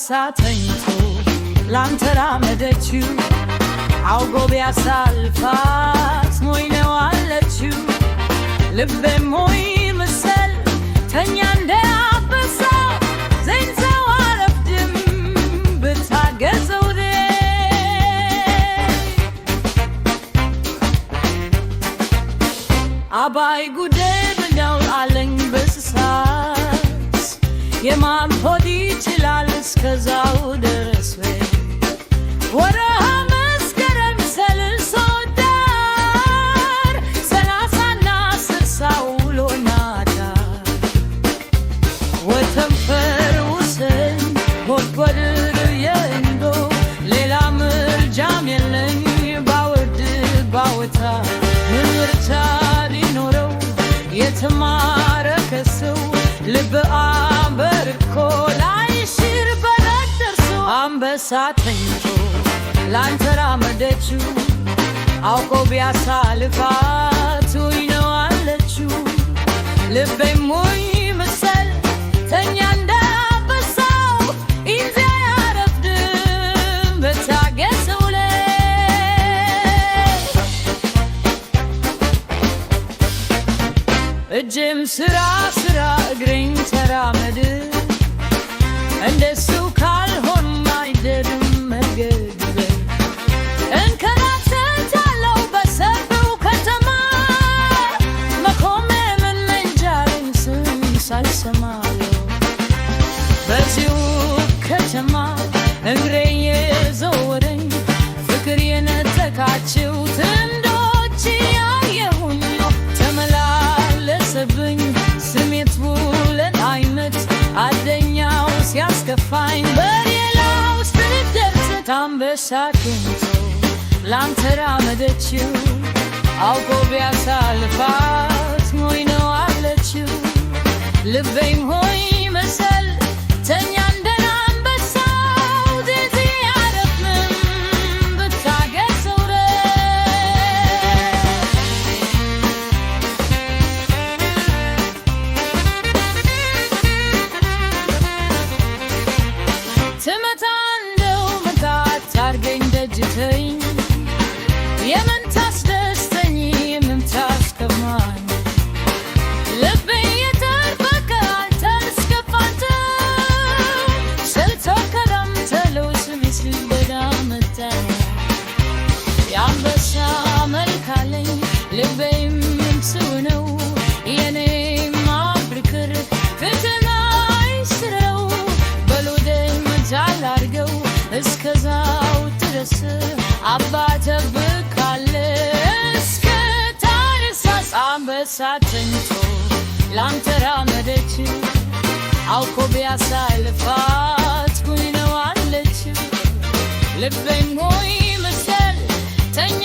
ቢያሳተኝቶ ላንተራመደችው አውጎ ቢያሳልፋት ሞኝ ነው አለችው ልቤ ሞኝ መሰል ተኛ እንዳበሳ ዘይንሰው አረፍድም ብታገዘው አባይ ጉዴ ብለው አለኝ በስሳት የማን ሆድ ይችላል እስከዛው ድረስ ወረሃ መስከረም ሰልሶ ዳር 30ና 60 ውሎና ዳር ወተንፈር ውስን ሆድጎድር የእንዶ ሌላ ምርጃም የለኝ ባወድ ባወታ ምርታ ሊኖረው የተማረ ከሰው ልብ አበርኮ ላይሽር በረድ ደርሶ አንበሳ ተኝቶ ላንተራመደችው አውቆ ቢያሳልፋት ውይ ነው አለችው ልቤ ሞኝ መሰል ተኛ እንዳበሳው ኢንዜ አያረፍድም በታገሰው እጄም ስራ ስራ እግሬን ተራመድ እንደሱ ካልሆን አይደለም መገድ እንከራተታለው በሰፊው ከተማ መቆሜን እንጃሬን ስም ሳልሰማለው በዚሁ ከተማ እግሬ የዘወረኝ ፍቅር የነጠቃችው ጥንዶች ያየሁኝ ተመላለሰብኝ ስሜት ውለን አይነት አደኛው ሲያስከፋኝ በሌላው ስትደርስ አንበሳ ተኝቶ ላንተራመደችው አውቆ ቢያሳልፋት ሞኝ ነው አለችው ልቤም ሆይ መሰል ተኛ እንደና አንበሳው ዜዜ አያረፍድም ብታገሰው ትመታ እንደው መታት ታርገኝ ደጅተኝ የምን ታስደስተኝ የምን ታስከፋኝ ልቤ የተርበከ አልተስከፋንተ ስልቶ ከረምተለው ስሜት ልበዳመታ የአንበሳ መልክ አለኝ ልቤም ስው ነው የኔም አብርክር ፍትና አይስረው በሎደም ጃላርገው እስከዛው ድረስ አባተ ብካለ እስከ ታርሳስ አንበሳ ተኝቶ ላንተራመደችው አውቆ ቢያሳልፋት ጉኝ ነው አለችው ልቤ ሞኝ መሰል ተኛ